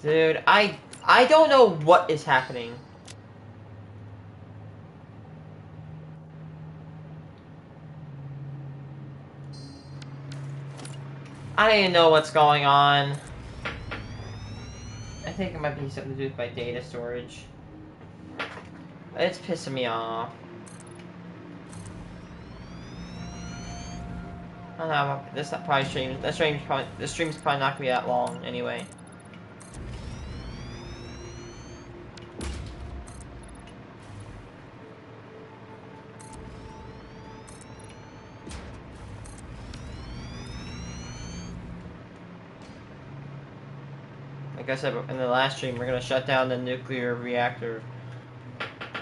Dude, I don't know what is happening. I don't even know what's going on. I think it might be something to do with my data storage. It's pissing me off. I don't know, this probably stream. The stream's probably not gonna be that long anyway. Like I said in the last stream, we're gonna shut down the nuclear reactor.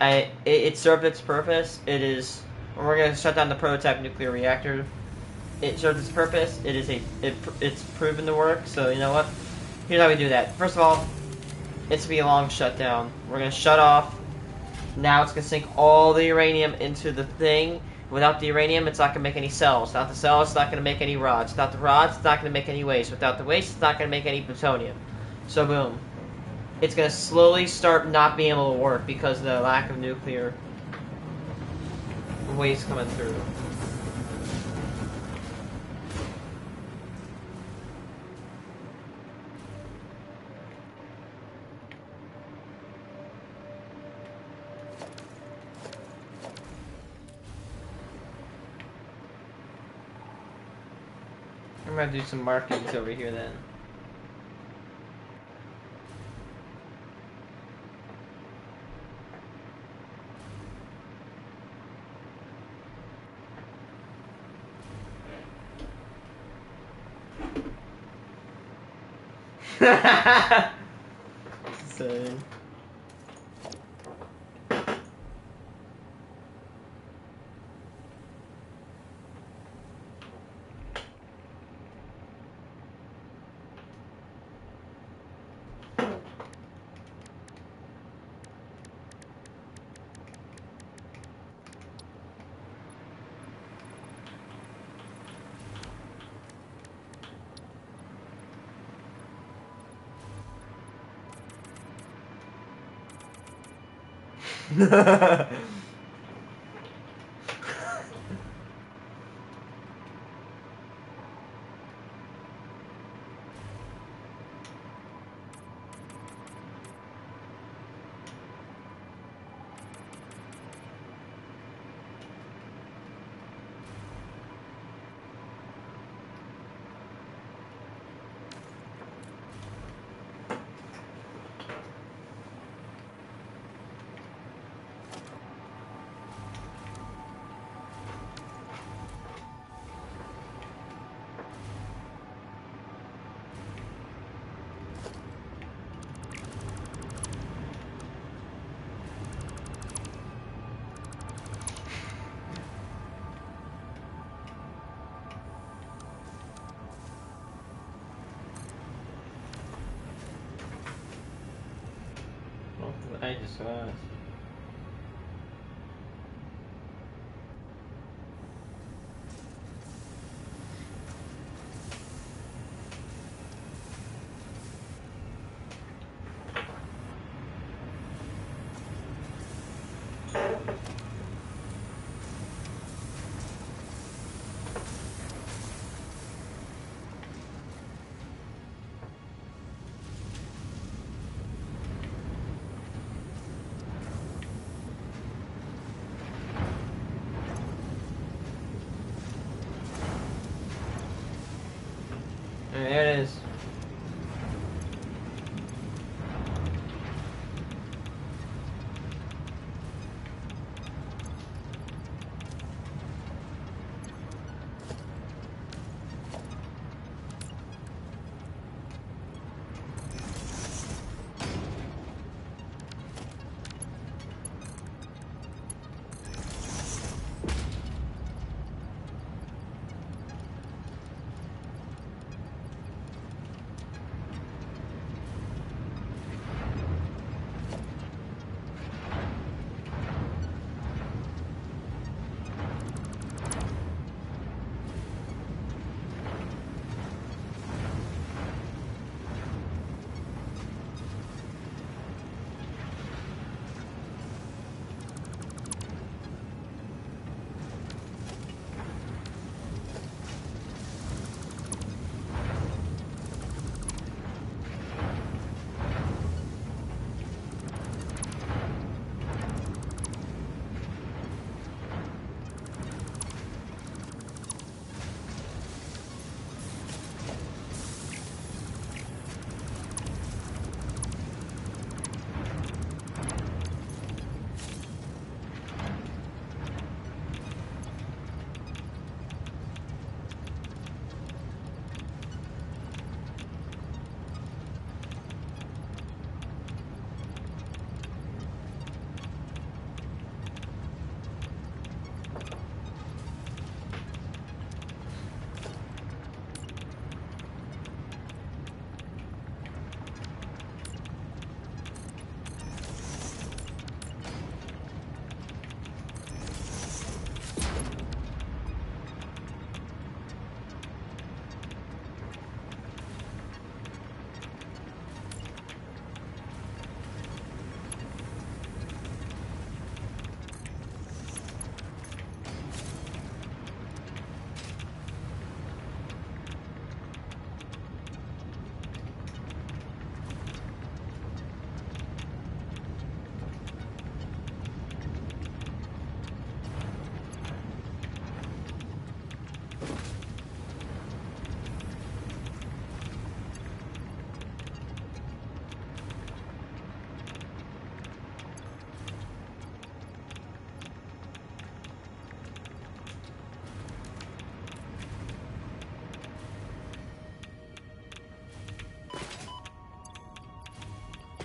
It served its purpose. We're gonna shut down the prototype nuclear reactor. It served its purpose. It's proven to work. So you know what? Here's how we do that. First of all, it's gonna be a long shutdown. We're gonna shut off. Now it's gonna sink all the uranium into the thing. Without the uranium, it's not gonna make any cells. Without the cells, it's not gonna make any rods. Without the rods, it's not gonna make any waste. Without the waste, it's not gonna make any plutonium. So boom. It's going to slowly start not being able to work because of the lack of nuclear waste coming through. I'm going to do some markings over here then. Insane. I just was. There it is.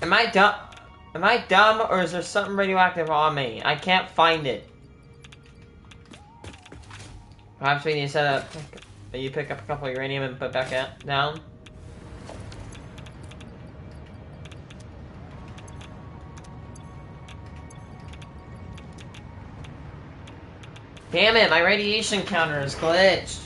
Am I dumb? Am I dumb, or is there something radioactive on me? I can't find it. Perhaps we need to set up. You pick up a couple of uranium and put back down. Damn it! My radiation counter is glitched.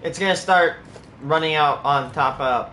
It's gonna start running out on top of.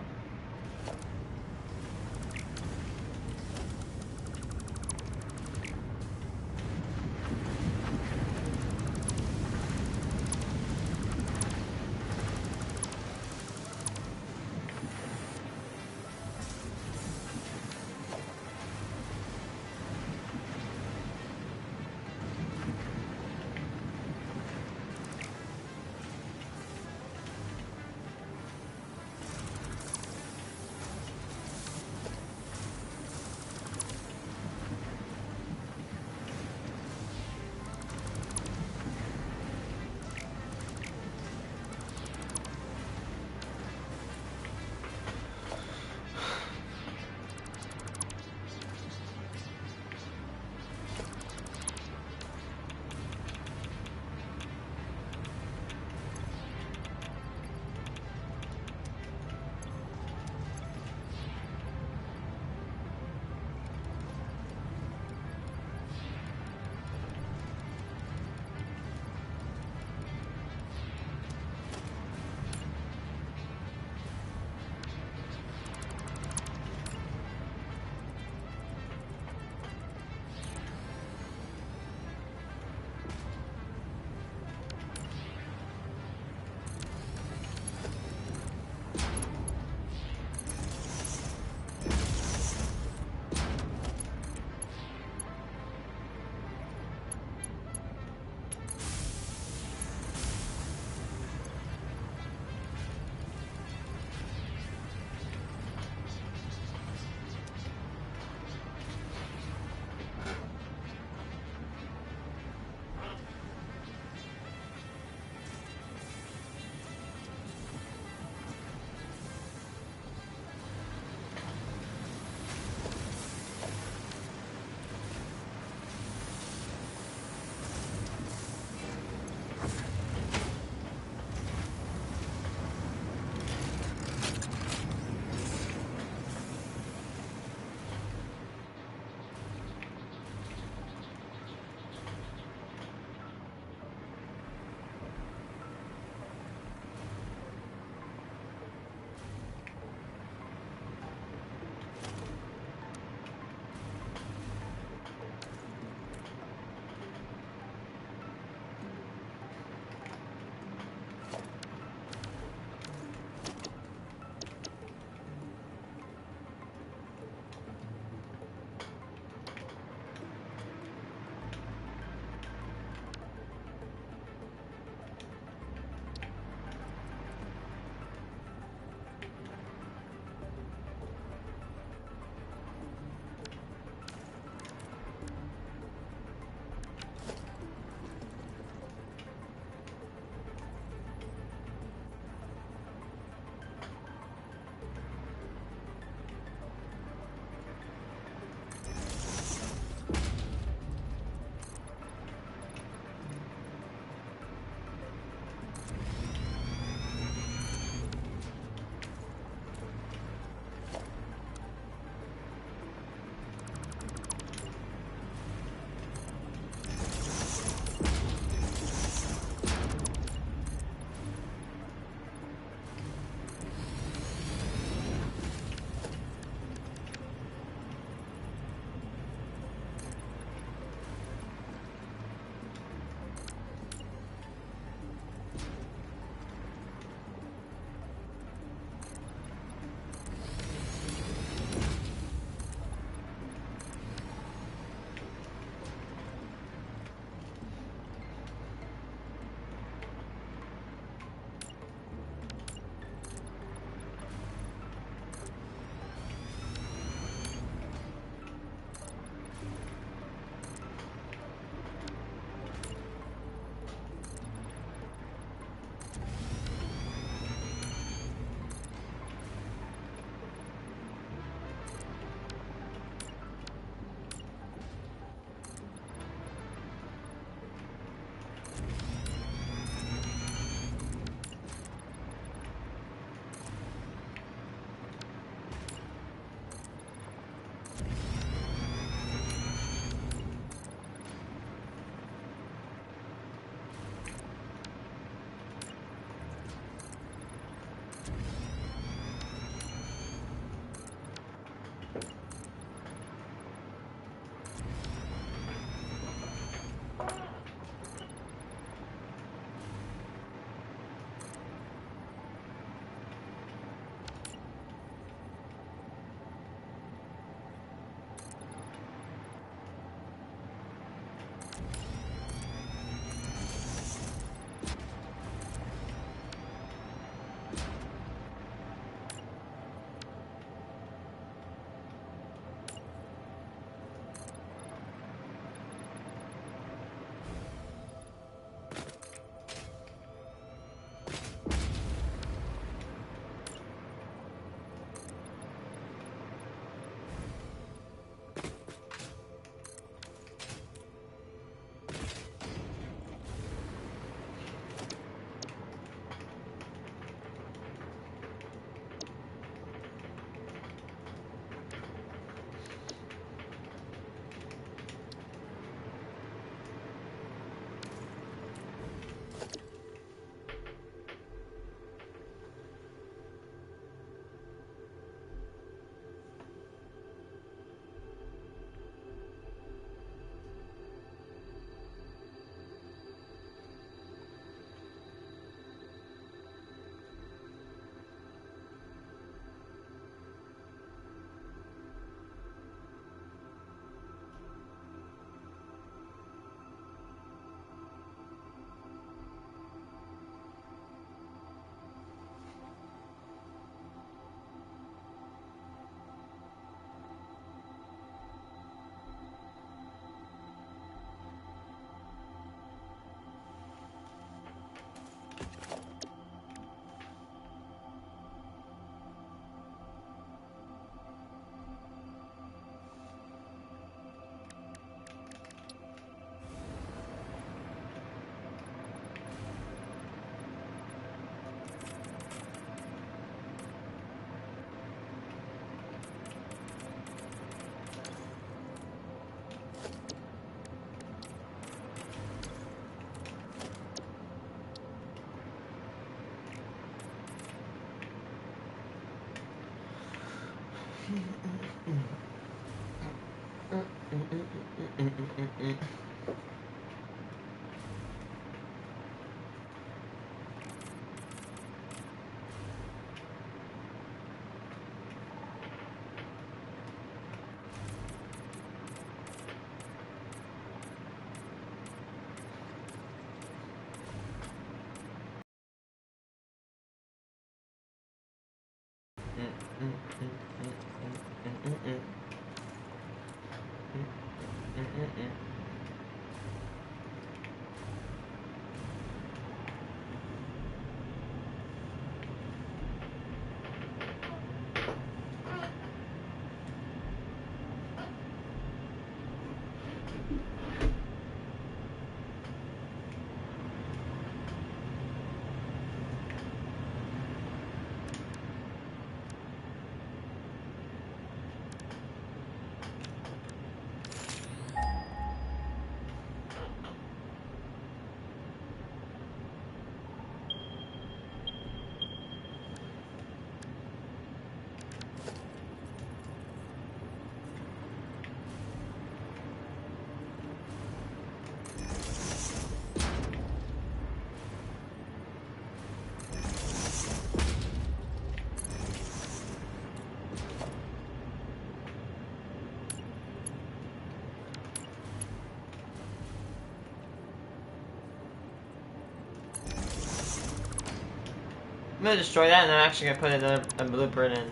I'm gonna destroy that, and I'm actually gonna put a blueprint in.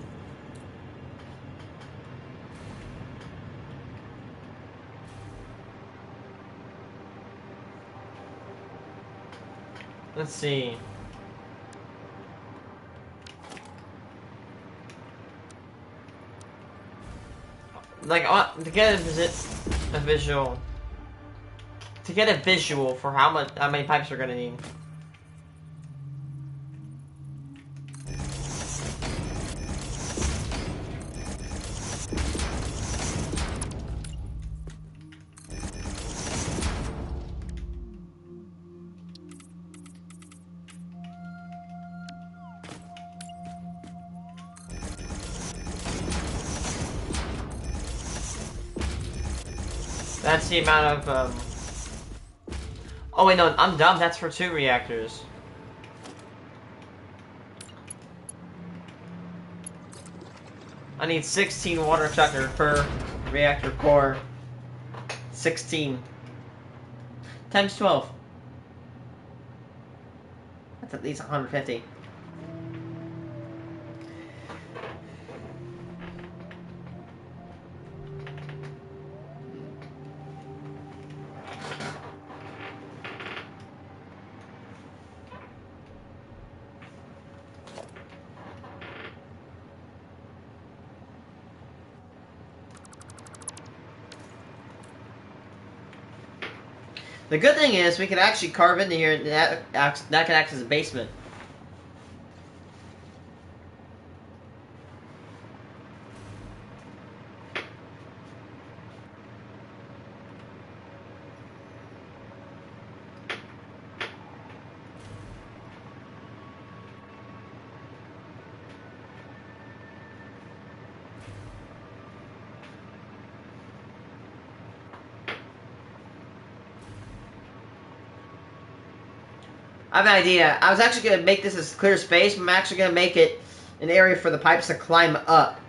Let's see. Like, to get a visual, for how many pipes we're gonna need. That's the amount of, oh wait, no, I'm dumb. That's for 2 reactors. I need 16 water chucker per reactor core. 16. Times 12. That's at least 150. The good thing is we can actually carve into here, and that can act as a basement. I have an idea. I was actually going to make this as clear space, but I'm actually going to make it an area for the pipes to climb up.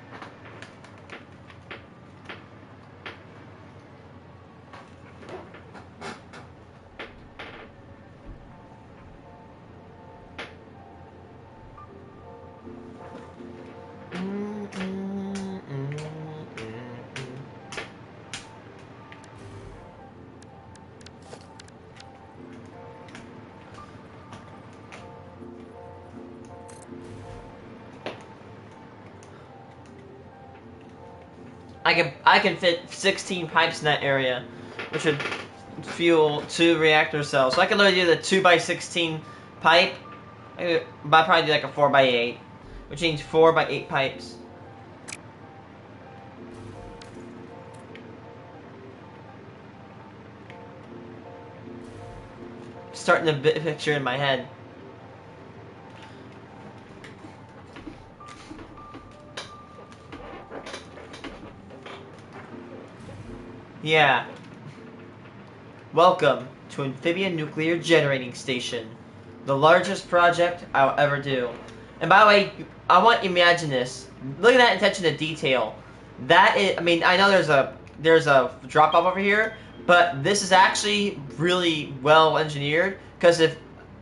I can fit 16 pipes in that area, which would fuel 2 reactor cells. So I can literally do the 2x16 pipe. But I'd probably do like a 4x8, which means 4x8 pipes. Starting the picture in my head. Yeah. Welcome to Amphibian Nuclear Generating Station, the largest project I'll ever do. And by the way, I want you to imagine this. Look at that attention to detail. That is, I mean, I know there's a drop off over here, but this is actually really well engineered. Because if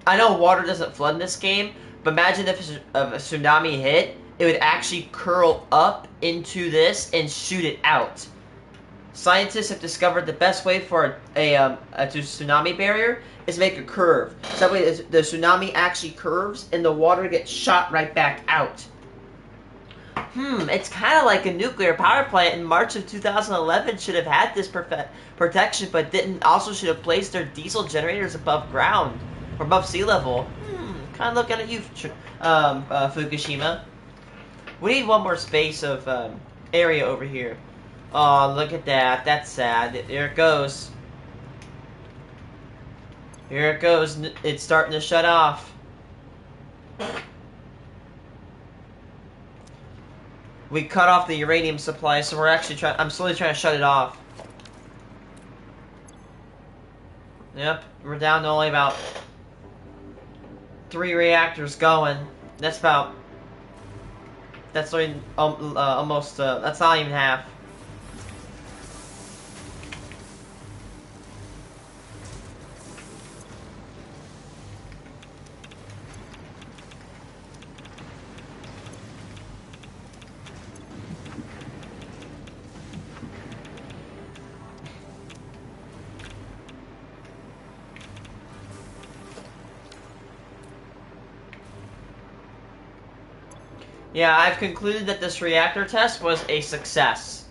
I know water doesn't flood in this game, but imagine if a tsunami hit, it would actually curl up into this and shoot it out. Scientists have discovered the best way for a tsunami barrier is to make a curve. So that way the tsunami actually curves and the water gets shot right back out. It's kind of like a nuclear power plant in March of 2011 should have had this protection, but didn't. Also should have placed their diesel generators above ground or above sea level. Kind of looking at you, Fukushima. We need one more space of area over here. Oh, look at that. That's sad. Here it goes. Here it goes. It's starting to shut off. We cut off the uranium supply, so we're actually trying. I'm slowly trying to shut it off. Yep, we're down to only about 3 reactors going. That's about. That's already, almost. That's not even half. Yeah, I've concluded that this reactor test was a success.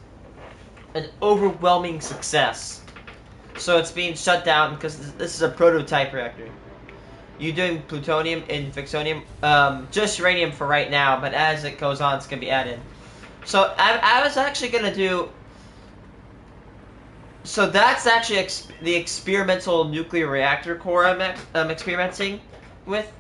An overwhelming success. So it's being shut down because this is a prototype reactor. You doing plutonium and fixonium? Just uranium for right now, but as it goes on, it's going to be added. So I was actually going to do... So that's actually the experimental nuclear reactor core I'm experimenting with.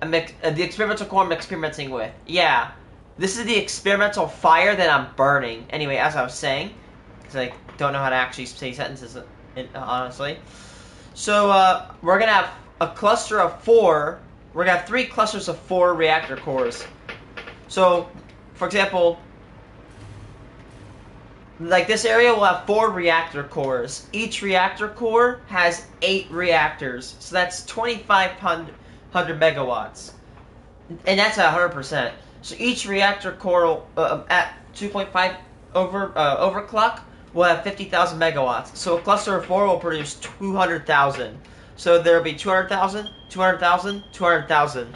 The experimental core I'm experimenting with. Yeah. This is the experimental fire that I'm burning. Anyway, as I was saying, because I don't know how to actually say sentences, honestly. So, we're going to have a cluster of 4. We're going to have 3 clusters of 4 reactor cores. So, for example, like this area will have 4 reactor cores. Each reactor core has 8 reactors. So that's 2,500 megawatts. And that's at 100%. So each reactor core at 2.5 overclock will have 50,000 megawatts. So a cluster of 4 will produce 200,000. So there will be 200,000, 200,000, 200,000.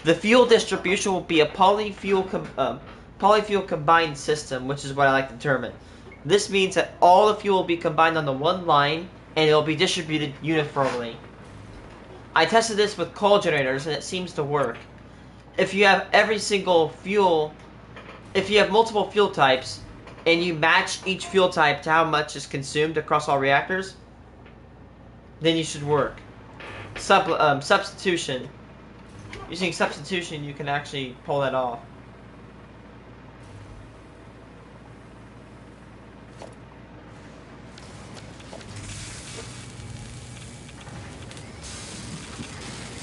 The fuel distribution will be a polyfuel combined system, which is what I like to determine. This means that all the fuel will be combined on the one line, and it will be distributed uniformly. I tested this with coal generators, and it seems to work. If you have if you have multiple fuel types, and you match each fuel type to how much is consumed across all reactors, then you should work. Substitution. Using substitution, you can actually pull that off.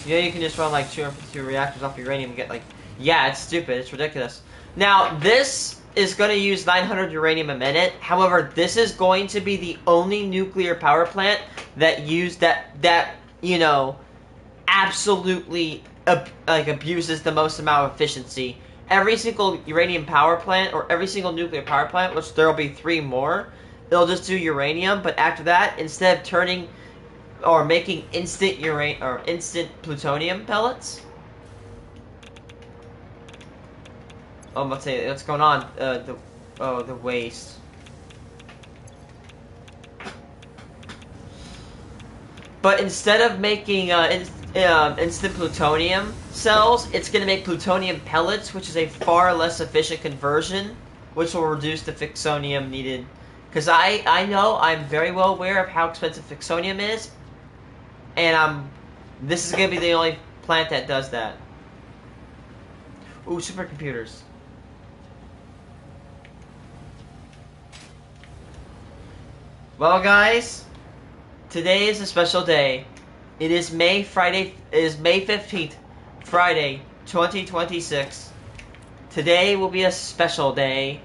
Yeah, you can just run like 252 reactors off uranium and get like... Yeah, it's stupid. It's ridiculous. Now, this is going to use 900 uranium a minute. However, this is going to be the only nuclear power plant that you know, absolutely abuses the most amount of efficiency. Every single uranium power plant, or every single nuclear power plant, which there will be 3 more, it'll just do uranium, but after that, instead of turning... or making instant plutonium pellets. Oh, let's say what's going on. The waste. But instead of making instant plutonium cells, it's going to make plutonium pellets, which is a far less efficient conversion, which will reduce the fixonium needed. Because I know I'm very well aware of how expensive fixonium is. And this is going to be the only plant that does that. Ooh, supercomputers. Well, guys, today is a special day. It is May 15th, Friday, 2026. Today will be a special day.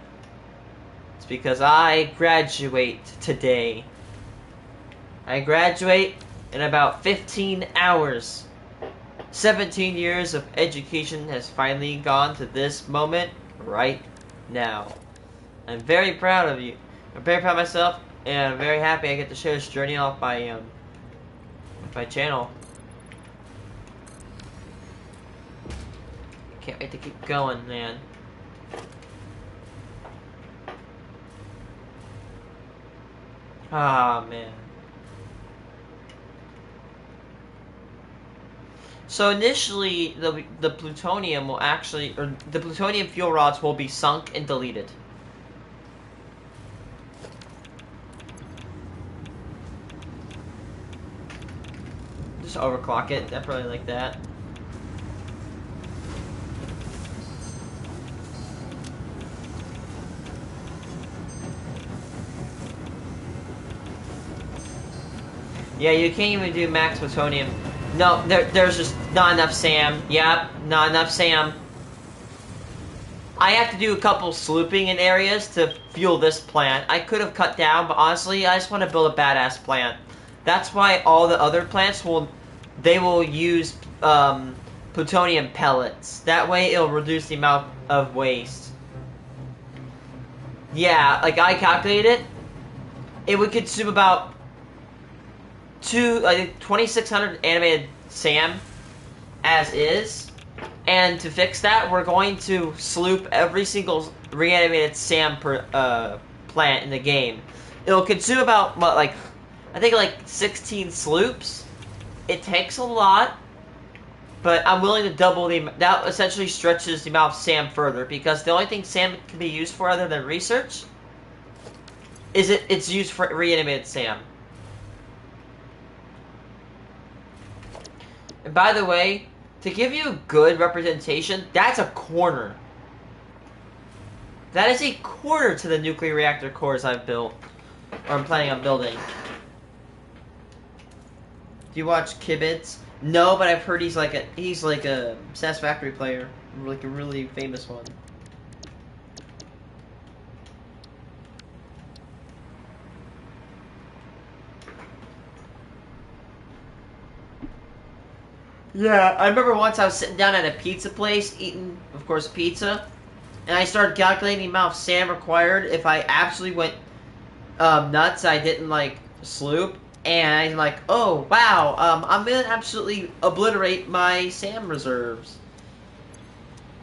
It's because I graduate today. I graduate in about 15 hours. 17 years of education has finally gone to this moment right now. I'm very proud of you. I'm very proud of myself, and I'm very happy I get to share this journey off my channel. Can't wait to keep going, man. Ah, man. So initially, the plutonium will actually, or the plutonium fuel rods will be sunk and deleted. Just overclock it, definitely like that. Yeah, you can't even do max plutonium. No, there's just not enough SAM. Yep, not enough SAM. I have to do a couple slooping in areas to fuel this plant. I could have cut down, but honestly, I just want to build a badass plant. That's why all the other plants will use plutonium pellets. That way, it'll reduce the amount of waste. Yeah, like I calculated it. It would consume about 2,600 animated SAM as is, and to fix that, we're going to sloop every single reanimated SAM per plant in the game. It'll consume about what, like, I think like 16 sloops. It takes a lot, but I'm willing to double the. That essentially stretches the amount of SAM further, because the only thing SAM can be used for other than research is it's used for reanimated SAM. And by the way, to give you a good representation, that's a corner. That is a corner to the nuclear reactor cores I've built, or I'm planning on building. Do you watch Kibitz? No, but I've heard he's like a Satisfactory player, like a really famous one. Yeah, I remember once I was sitting down at a pizza place, eating, of course, pizza, and I started calculating the amount of SAM required if I absolutely went nuts. I didn't, like, sloop, and I'm like, oh, wow, I'm gonna absolutely obliterate my SAM reserves.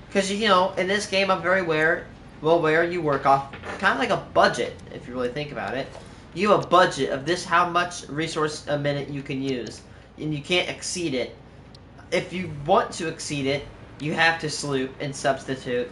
Because, you know, in this game, I'm very well aware you work off kind of like a budget, if you really think about it. You have a budget of this, how much resource a minute you can use, and you can't exceed it. If you want to exceed it, you have to sloop and substitute.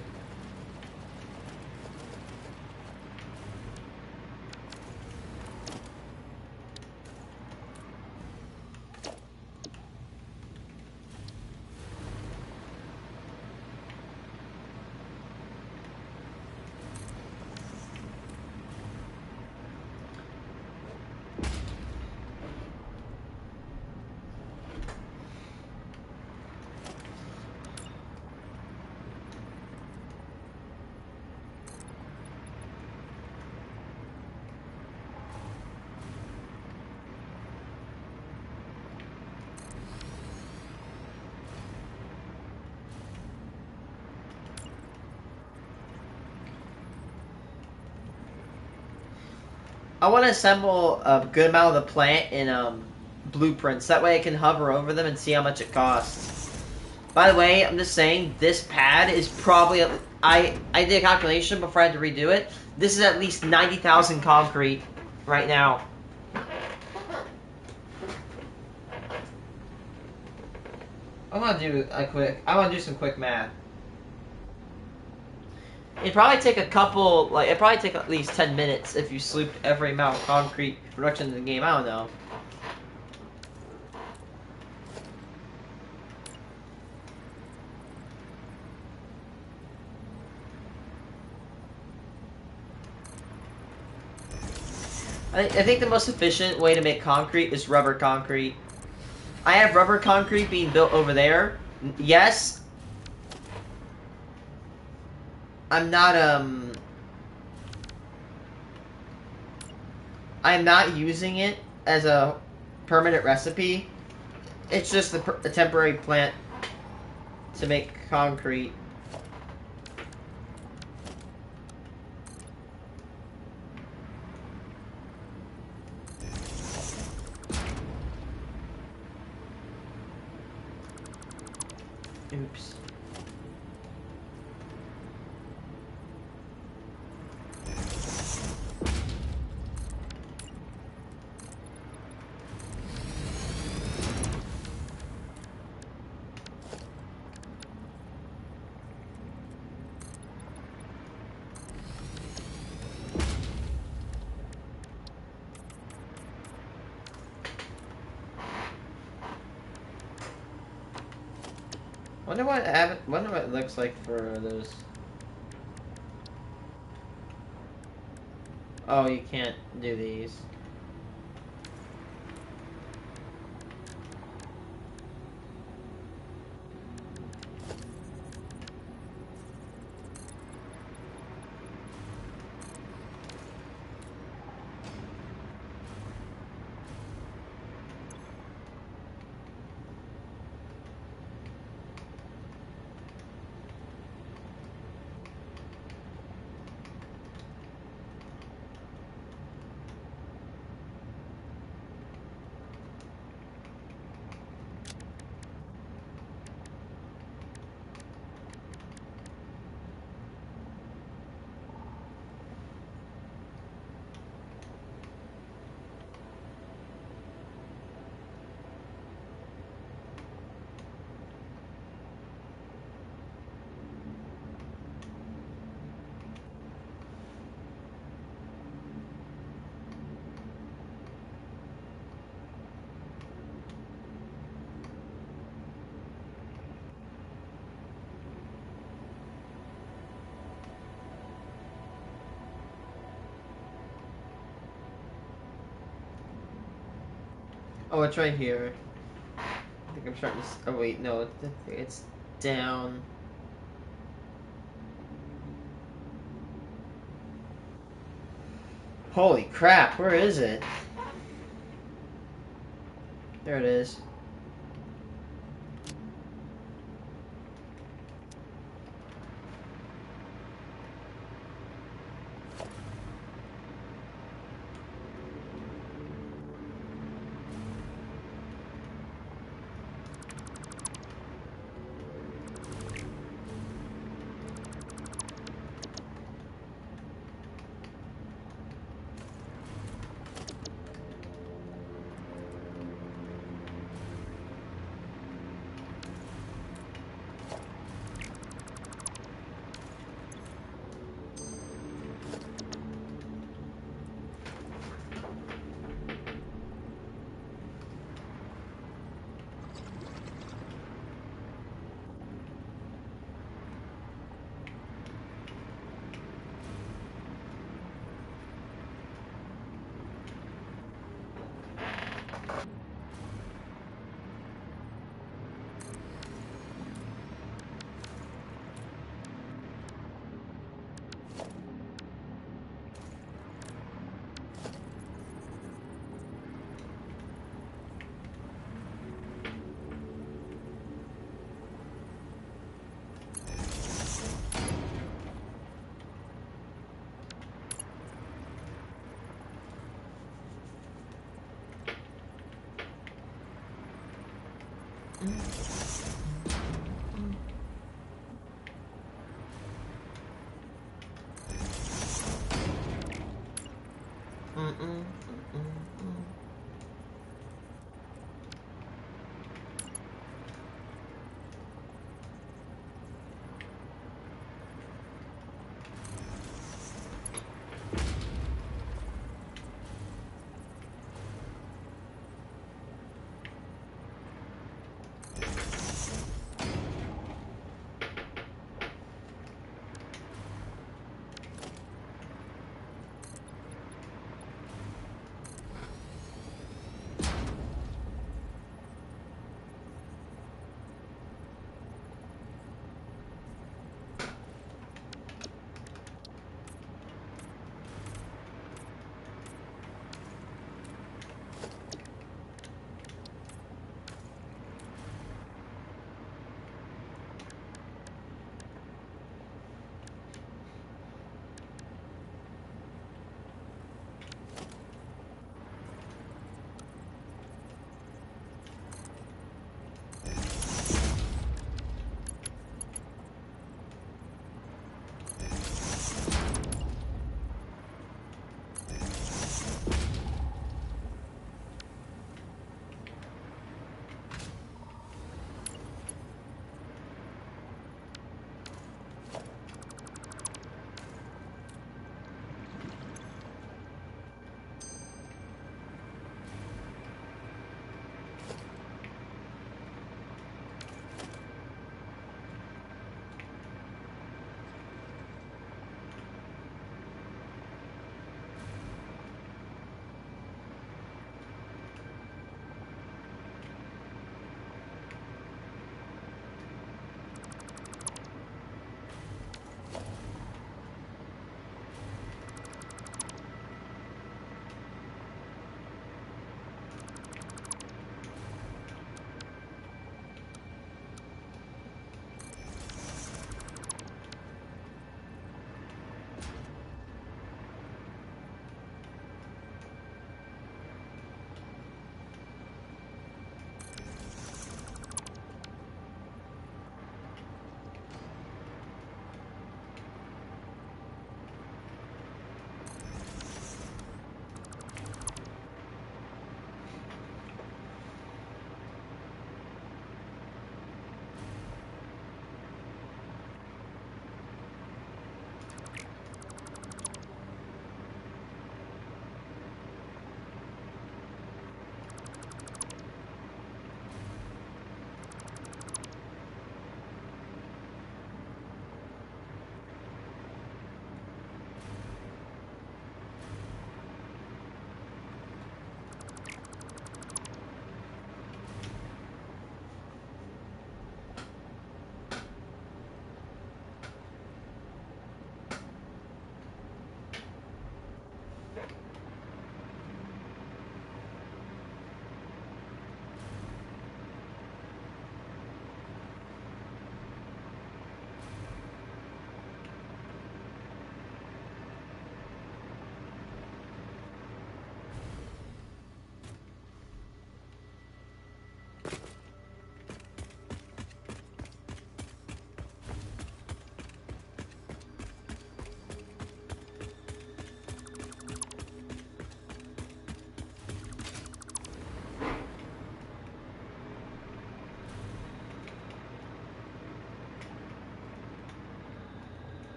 I want to assemble a good amount of the plant in blueprints. That way I can hover over them and see how much it costs. By the way, I'm just saying, this pad is probably... I did a calculation before I had to redo it. This is at least 90,000 concrete right now. I want to do some quick math. It'd probably take it'd probably take at least 10 minutes if you slooped every amount of concrete production in the game. I don't know. I think the most efficient way to make concrete is rubber concrete. I have rubber concrete being built over there. Yes. I'm not using it as a permanent recipe. It's just a temporary plant to make concrete. Oops. Wonder what it looks like for those. Oh, you can't do these. Oh, it's right here. I think I'm starting to. Oh wait, no, it's down. Holy crap! Where is it? There it is.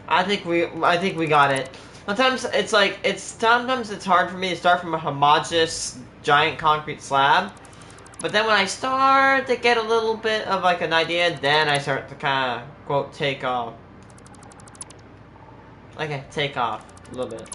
I think we got it. Sometimes it's hard for me to start from a homogeneous giant concrete slab, but then when I start to get a little bit of like an idea, then I start to kind of quote take off. Okay, take off a little bit.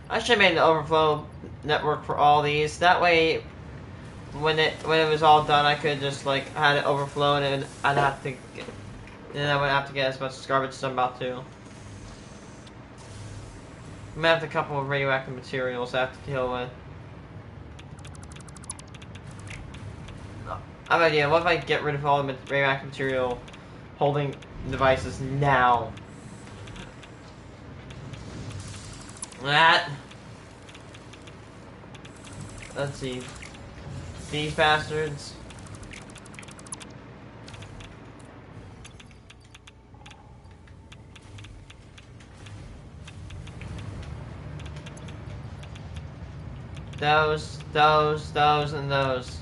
I should have made an overflow network for all these. That way, when it was all done, I could just like had it overflow, and I'd have to, then I wouldn't have to get as much garbage as I'm about to. I'm gonna have a couple of radioactive materials I have to deal with. I have an idea. What if I get rid of all the radioactive material holding devices now? That. Let's see. These bastards. Those, and those.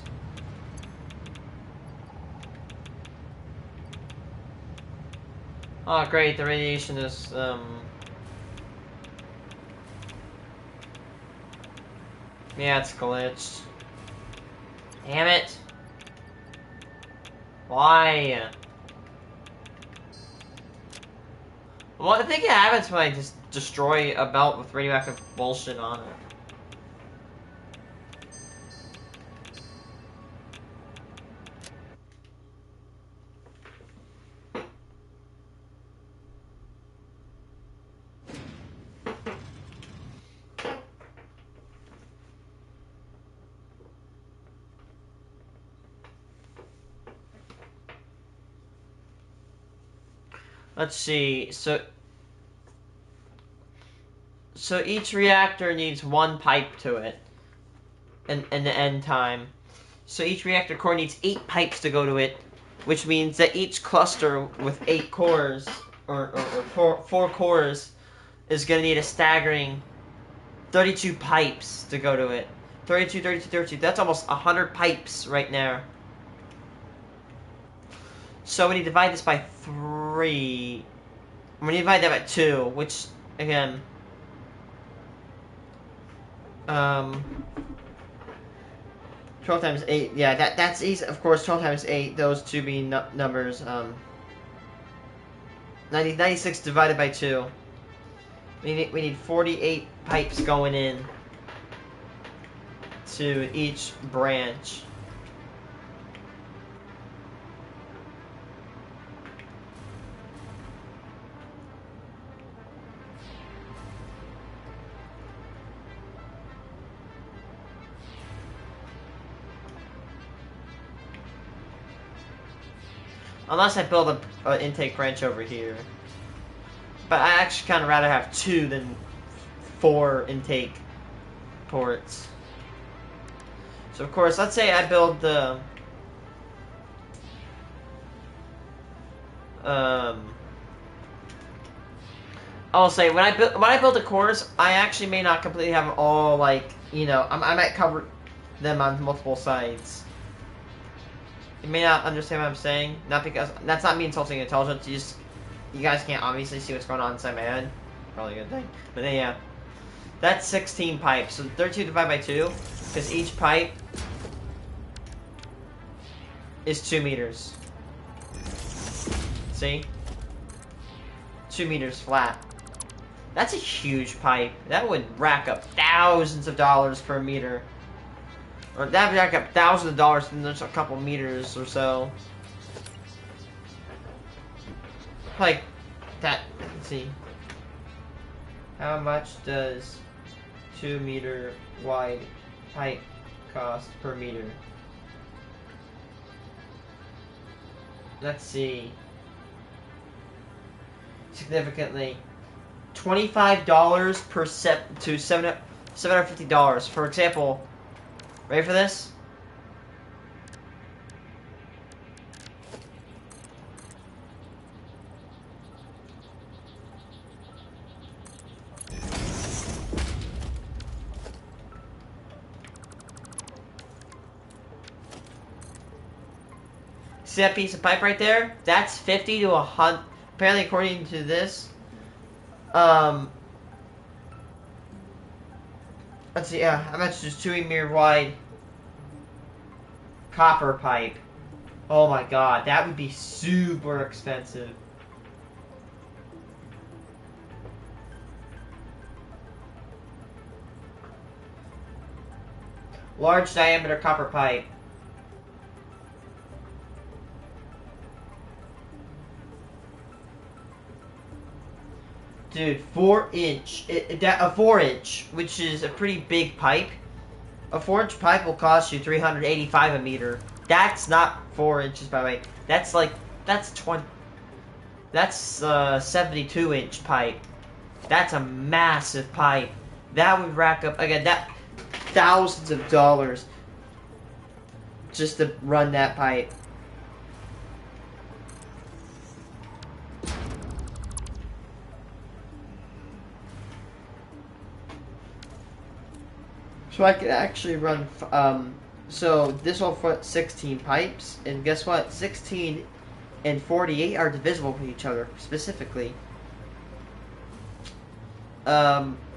Oh, great. The radiation is, yeah, it's glitched. Damn it. Why? Well, I think it happens when I just destroy a belt with radioactive bullshit on it. Let's see. So each reactor needs one pipe to it, and the end time. So each reactor core needs 8 pipes to go to it, which means that each cluster with 8 cores, or 4 cores, is going to need a staggering 32 pipes to go to it. 32, 32, 32. That's almost 100 pipes right now. So when you divide this by 3, when you divide that by 2, which, again, 12 times 8, yeah, that's easy. Of course, 12 times 8, those two being numbers. 96 divided by 2. We need 48 pipes going in to each branch. Unless I build an intake branch over here. But I actually kind of rather have 2 than 4 intake ports. So of course, let's say I build the I'll say when I build the cores, I actually may not completely have them all, like, you know, I might cover them on multiple sides. You may not understand what I'm saying, not because that's not me insulting intelligence. You guys can't obviously see what's going on inside my head. Probably a good thing. But then, yeah, that's 16 pipes. So 32 divided by 2, because each pipe is 2 meters. See? 2 meters flat. That's a huge pipe. That would rack up thousands of dollars per meter. Or that would rack up thousands of dollars in just a couple meters or so. Like that. Let's see. How much does 2 meter wide pipe cost per meter? Let's see. Significantly, $25 per set to $750. For example, ready for this? See that piece of pipe right there? That's 50 to 100. Apparently, according to this, let's see. Yeah, how much is 2 meter wide copper pipe? Oh my god, that would be super expensive. Large diameter copper pipe. Dude, 4-inch. A 4-inch, which is a pretty big pipe. A 4-inch pipe will cost you $385 a meter. That's not 4 inches, by the way. That's like, that's 72-inch pipe. That's a massive pipe. That would rack up, again, that thousands of dollars just to run that pipe. So I could actually run, so this will put 16 pipes, and guess what? 16 and 48 are divisible with each other, specifically. 16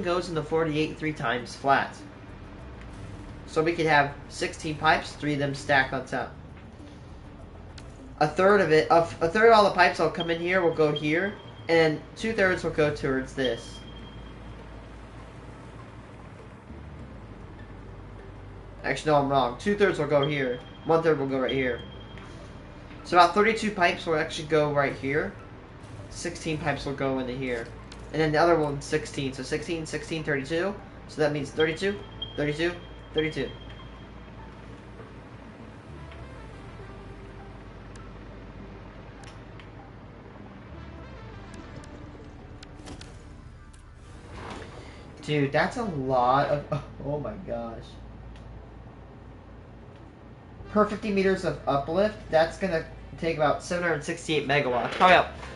goes into 48 3 times flat. So we could have 16 pipes, 3 of them stacked on top. A third of all the pipes that'll come in here will go here, and 2/3 will go towards this. Actually, no, I'm wrong. 2/3 will go here. 1/3 will go right here. So about 32 pipes will actually go right here. 16 pipes will go into here. And then the other one, 16. So 16, 16, 32. So that means 32, 32, 32. Dude, that's a lot of... Oh my gosh. Per 50 meters of uplift, that's gonna take about 768 megawatts.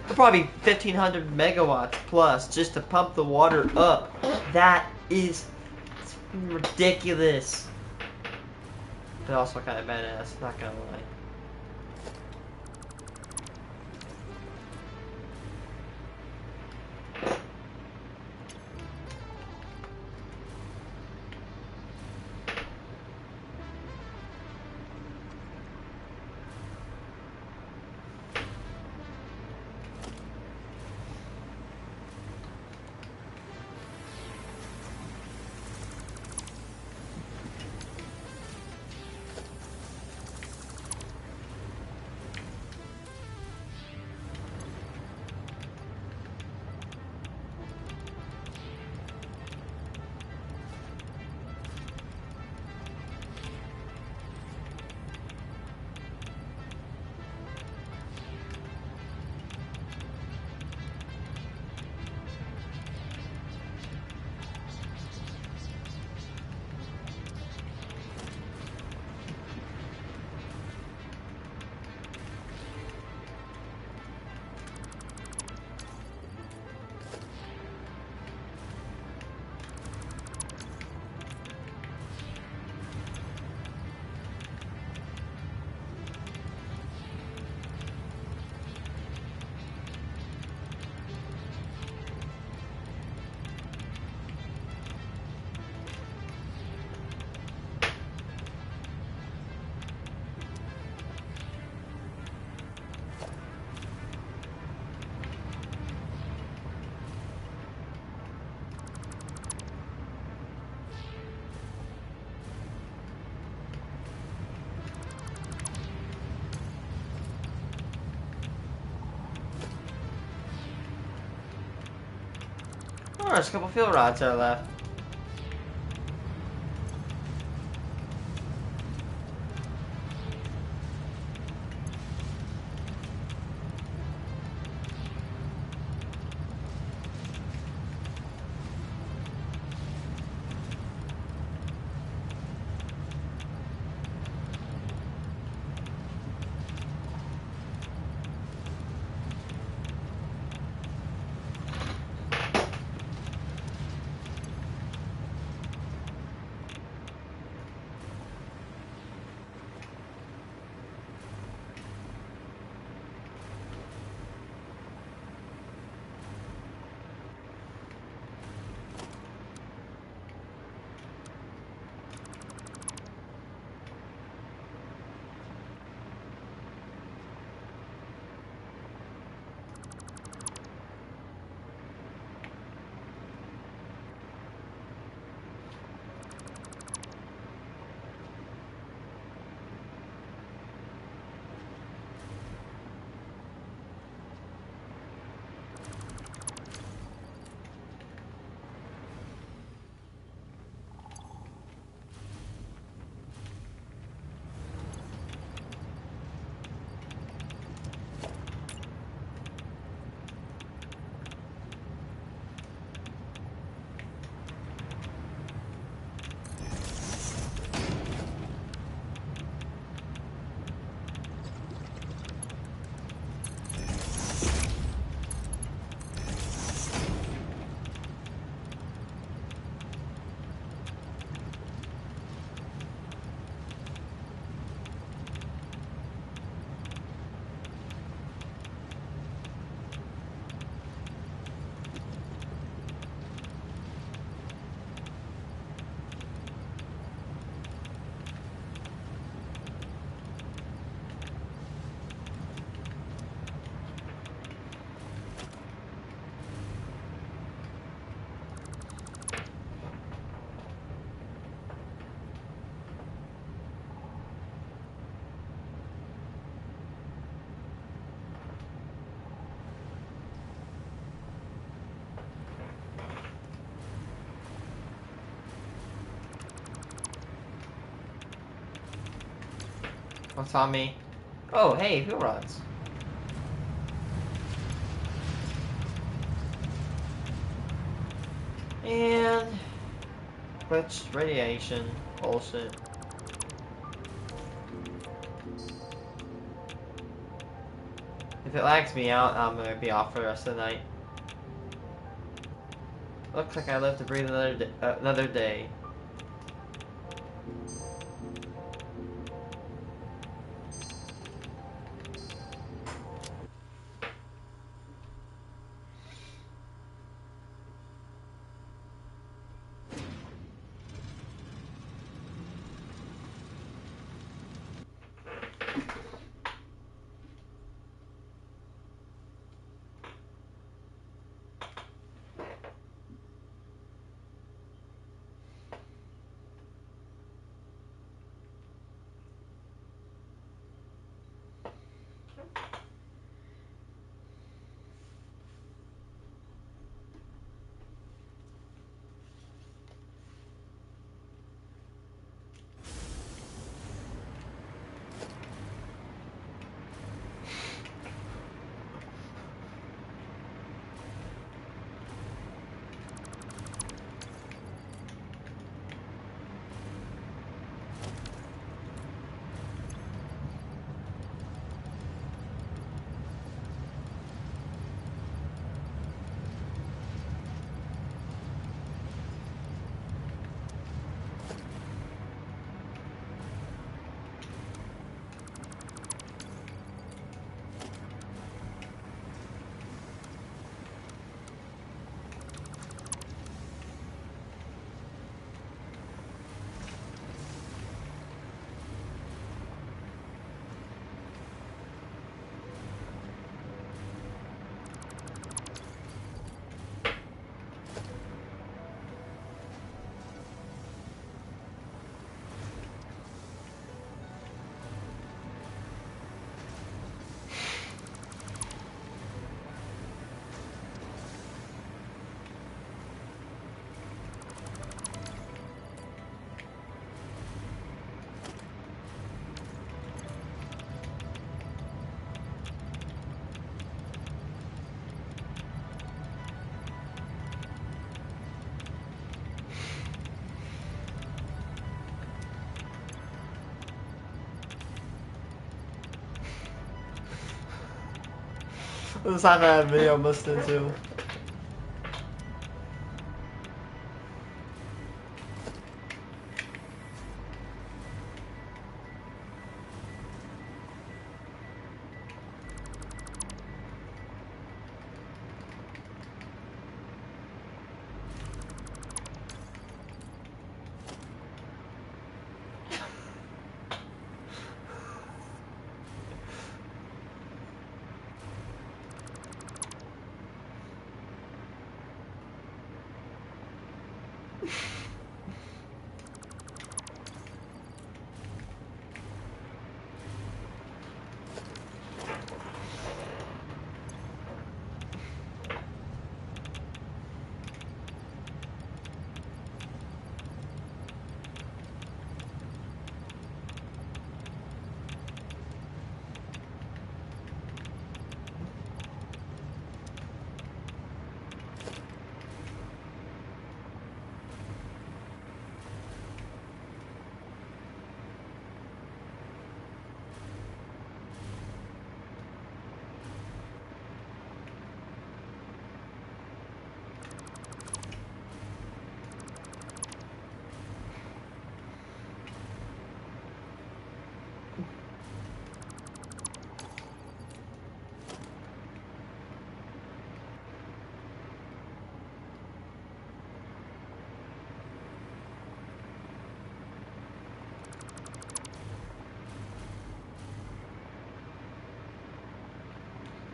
Probably 1,500 megawatts plus just to pump the water up. That is ridiculous. But also kind of badass, not gonna lie. Oh, there's a couple fuel rods that are left. What's on me? Oh, hey, fuel rods. And man. Which radiation bullshit. If it lags me out, I'm gonna be off for the rest of the night. Looks like I live to breathe another day. This is not that video I'm listening to.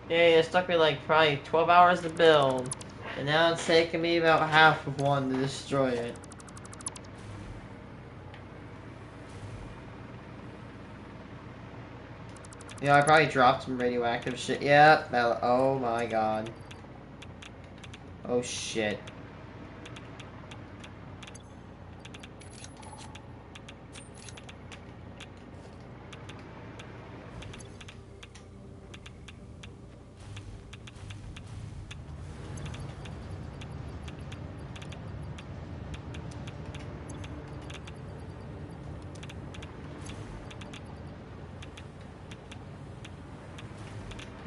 Yeah, it took me like probably 12 hours to build, and now it's taking me about half of one to destroy it. Yeah, I probably dropped some radioactive shit. Yep. Oh my god. Oh shit.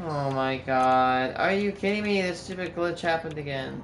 Oh my god. Are you kidding me? This stupid glitch happened again.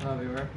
Oh, viewer.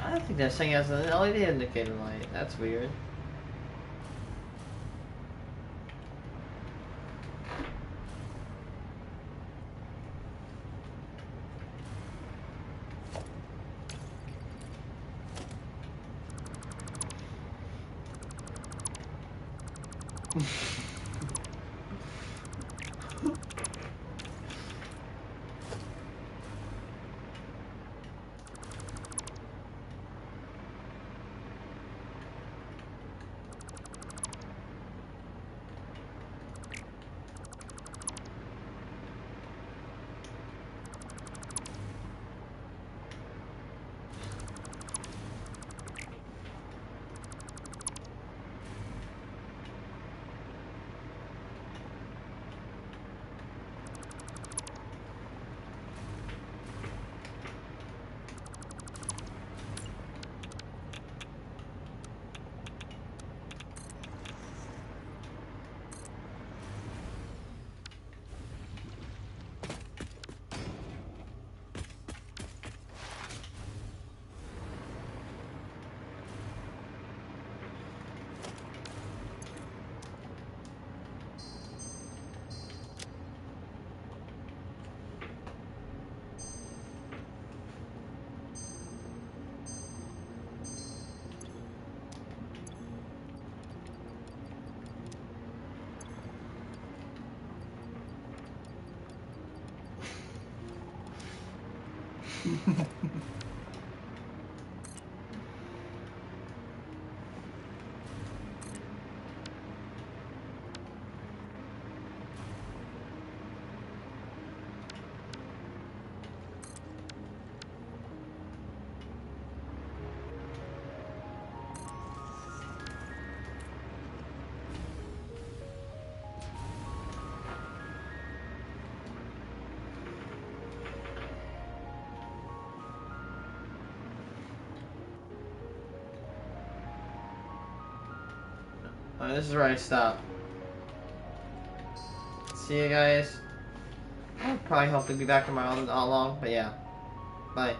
I think that thing has an LED indicator light. That's weird. Alright, this is where I stop. See you guys. I'll probably hopefully be back tomorrow, not long, but yeah. Bye.